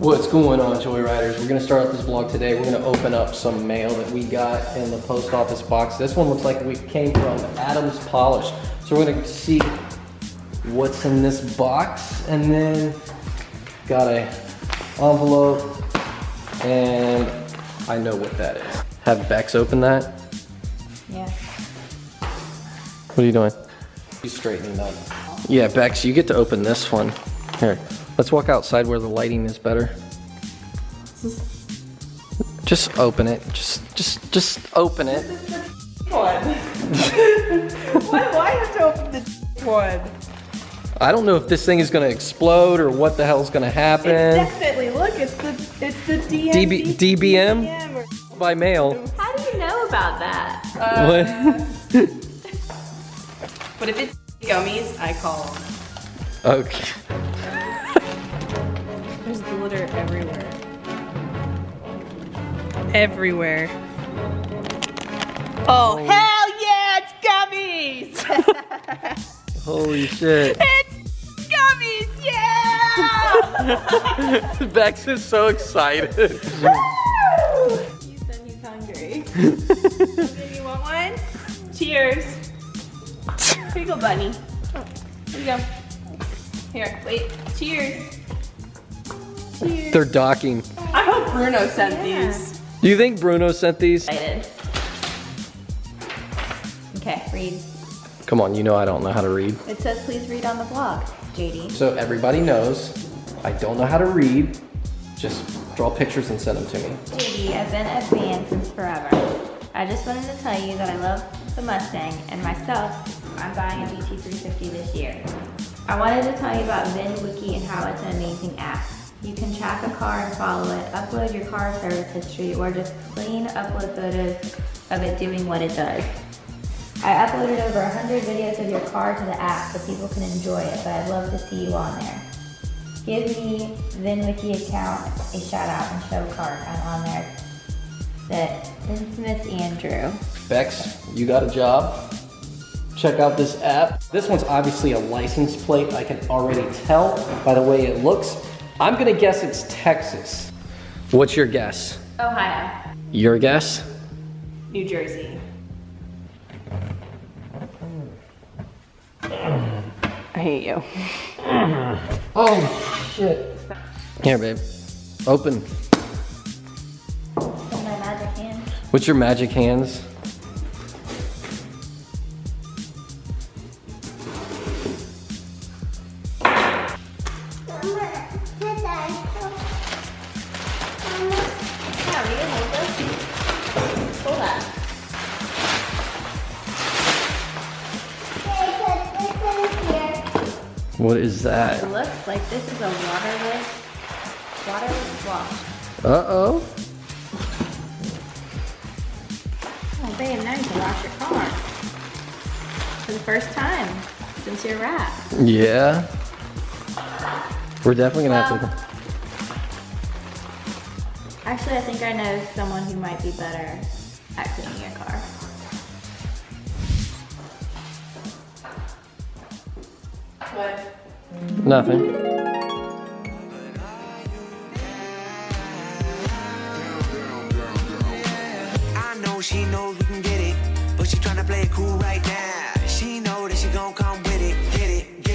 What's going on, Joyriders? We're gonna start out this vlog today. We're gonna open up some mail that we got in the post office box. This one looks like it came from Adam's Polish. So we're gonna see what's in this box, and then got a envelope, and I know what that is. Have Bex open that. Yeah. What are you doing? He's straightening up. Yeah, Bex, you get to open this one. Here, let's walk outside where the lighting is better. Just open it. Just open it. This is the one. Why do I have to open the one? I don't know if this thing is gonna explode or what the hell's gonna happen. It's definitely, look, it's the DBM or by mail. How do you know about that? What? But if it's gummies, I call them. Okay. There's glitter everywhere. Everywhere. Oh, hell yeah, it's gummies! Holy shit. It's gummies, yeah! Bex is so excited. You said he's hungry. Do you want one? Cheers. Here you go, bunny. Here you go. Here, wait. Cheers. Cheers. They're docking. I hope Bruno sent these. Do you think Bruno sent these? I did. Okay, read. Come on, you know I don't know how to read. It says please read on the blog, JD. So everybody knows I don't know how to read. Just draw pictures and send them to me. JD, I've been a fan since forever. I just wanted to tell you that I love the Mustang, and myself, I'm buying a GT350 this year. I wanted to tell you about Wiki and how it's an amazing app. You can track a car and follow it, upload your car service history, or just plain upload photos of it doing what it does. I uploaded over 100 videos of your car to the app so people can enjoy it, but I'd love to see you on there. Give me Wiki account a shout out and show card. I'm on there. The infamous Andrew. Bex, you got a job. Check out this app. This one's obviously a license plate. I can already tell by the way it looks. I'm gonna guess it's Texas. What's your guess? Ohio. Your guess? New Jersey. I hate you. Oh, shit. Here, babe. Open. In my magic hand. What's your magic hands? What is that? It looks like this is a waterless wash. Uh-oh. Oh, babe, now you can wash your car. For the first time since your wrap. Yeah. We're definitely gonna have to. Actually, I think I know someone who might be better at cleaning your car. What? Nothing. I know she knows we can get it, but she tryna play it cool right now. She know that she gon' come with it, get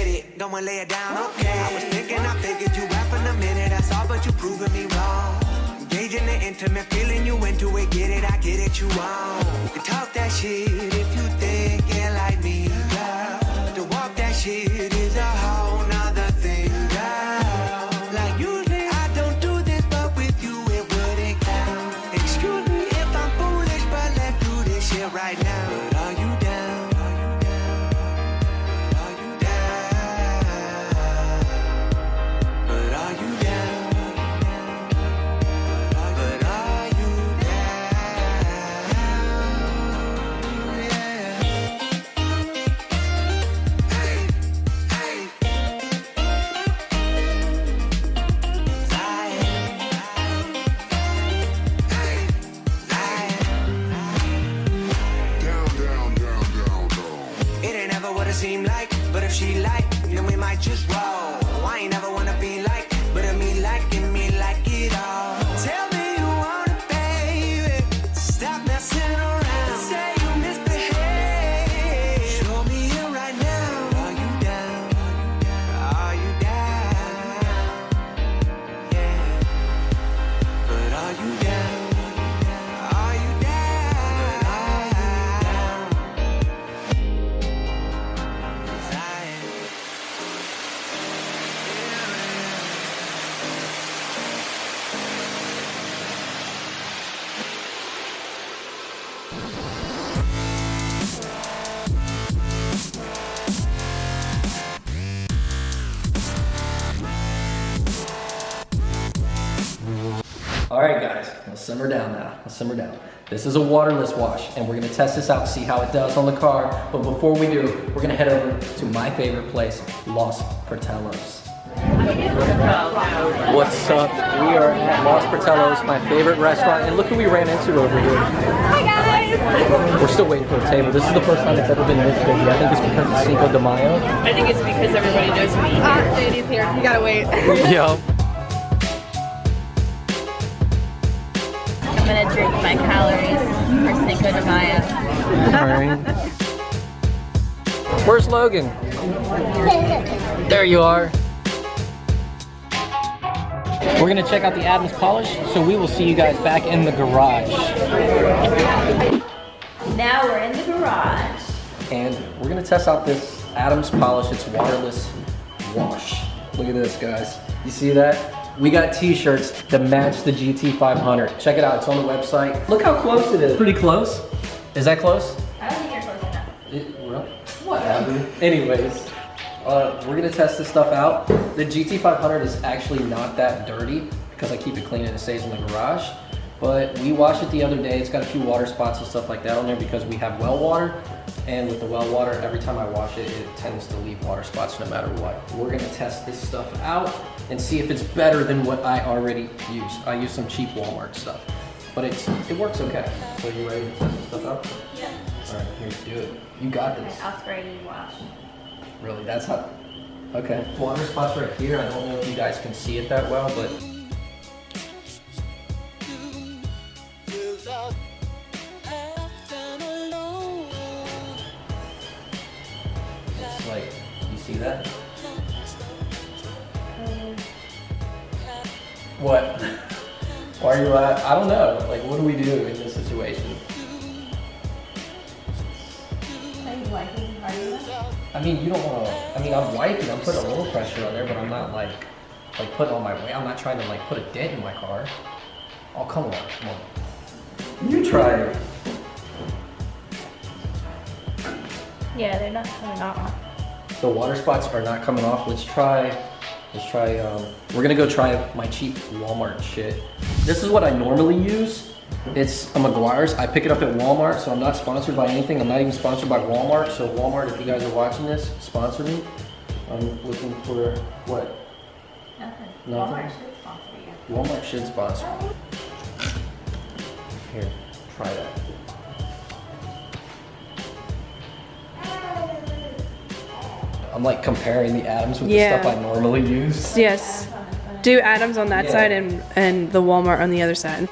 it, gonna lay it down, okay. I was thinking, I figured you rap in a minute, I saw, but you proving me wrong. Engaging the intimate, feeling you into it, get it, I get it, you on. You can talk that shit if you think it like me, girl. To walk that shit is a whole nother thing, girl. Like usually I don't do this, but with you it wouldn't count. Excuse me if I'm foolish, but let's do this shit right now. But are you down? Are you down? But are you down? But are you down? Yeah. Hey, hey. It ain't never what it seem like, but if she like, then we might just roll. I ain't never wanna be like, but if me like All right, guys, let's simmer down now. Let's simmer down. This is a waterless wash, and we're gonna test this out, see how it does on the car. But before we do, we're gonna head over to my favorite place, Los Portellos. What's up? We are at Los Portellos, my favorite restaurant, and look who we ran into over here. Hi guys! We're still waiting for a table. This is the first time it's ever been this busy. I think it's because of Cinco de Mayo. I think it's because everybody knows me. Sadie's here. You gotta wait. Yo. I'm gonna drink my calories for Cinco de Mayo. Alright. Where's Logan? There you are. We're gonna check out the Adams polish, so we will see you guys back in the garage. Now we're in the garage. And we're gonna test out this Adams polish. It's waterless wash. Look at this, guys. You see that? We got t-shirts that match the GT500. Check it out, it's on the website. Look how close it is. Pretty close. Is that close? I don't think you're close enough. Well, whatever. Anyways, we're gonna test this stuff out. The GT500 is actually not that dirty because I keep it clean and it stays in the garage. But we washed it the other day. It's got a few water spots and stuff like that on there because we have well water. And with the well water, every time I wash it, it tends to leave water spots no matter what. We're gonna test this stuff out and see if it's better than what I already use. I use some cheap Walmart stuff, but it works okay. So you ready to test this stuff out? Yeah. All right, here, do it. You got this. I'll spray you wash. Really, that's how, okay. Water spots right here. I don't know if you guys can see it that well, but. It's like, you see that? What? Why are you at? I don't know. Like, what do we do in this situation? Are you wiping? Are you? I mean, you don't want to. I mean, I'm wiping. I'm putting a little pressure on there, but I'm not like putting on my weight. I'm not trying to like put a dent in my car. Oh, come on, come on. You try it. Yeah, they're not coming off. The water spots are not coming off. Let's try, we're gonna go try my cheap Walmart shit. This is what I normally use. It's a McGuire's. I pick it up at Walmart, so I'm not sponsored by anything. I'm not even sponsored by Walmart. So Walmart, if you guys are watching this, sponsor me. I'm looking for what? Nothing. Nothing? Walmart should sponsor you. Walmart should sponsor me. Here, try that. I'm like comparing the Adams with the stuff I normally use. Yes. Do Adams on that Yeah. side and the Walmart on the other side.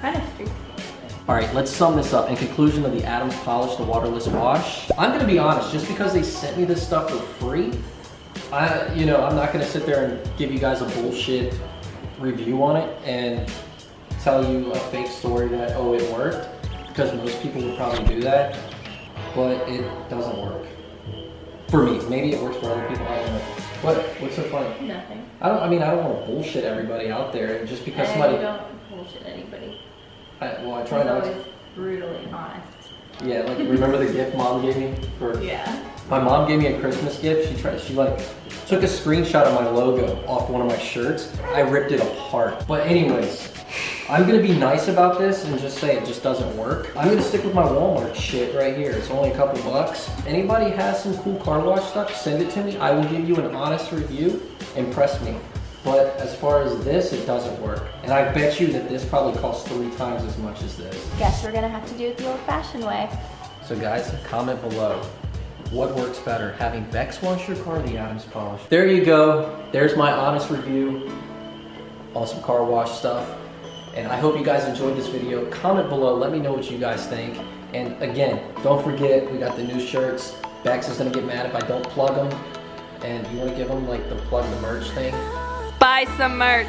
Kind of streaky. All right, let's sum this up. In conclusion of the Adams polish, the waterless wash. I'm gonna be honest, just because they sent me this stuff for free, I'm not gonna sit there and give you guys a bullshit review on it and tell you a fake story that, oh, it worked, because most people would probably do that, but it doesn't work. For me, maybe it works for other people, I don't know. What's so funny? Nothing. I don't want to bullshit everybody out there, and just because And somebody, you don't bullshit anybody. I try He's not to. always brutally honest. Yeah, like remember the gift mom gave me for? Yeah. My mom gave me a Christmas gift. She took a screenshot of my logo off one of my shirts. I ripped it apart. But anyways, I'm gonna be nice about this and just say it just doesn't work. I'm gonna stick with my Walmart shit right here. It's only a couple bucks. Anybody has some cool car wash stuff, send it to me. I will give you an honest review. Impress me. But as far as this, it doesn't work. And I bet you that this probably costs 3 times as much as this. Guess we're gonna have to do it the old-fashioned way. So guys, comment below. What works better, having Bex wash your car or the Adams polish? There you go. There's my honest review on some car wash stuff. And I hope you guys enjoyed this video. Comment below, let me know what you guys think. And again, don't forget, we got the new shirts. Bex is gonna get mad if I don't plug them. And you wanna give them like the plug the merch thing? Buy some merch.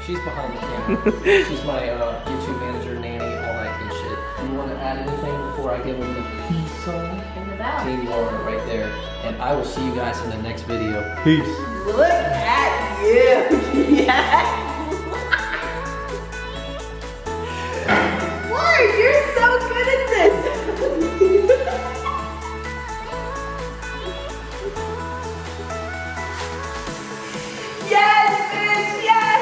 She's behind the camera. She's my YouTube manager, nanny, all that good shit. You wanna add anything before I give them the peace sign? Ring the bell. Team Laura right there. And I will see you guys in the next video. Peace. Look at you. Yes. Why? You're so good at this. Yes, bitch, yes.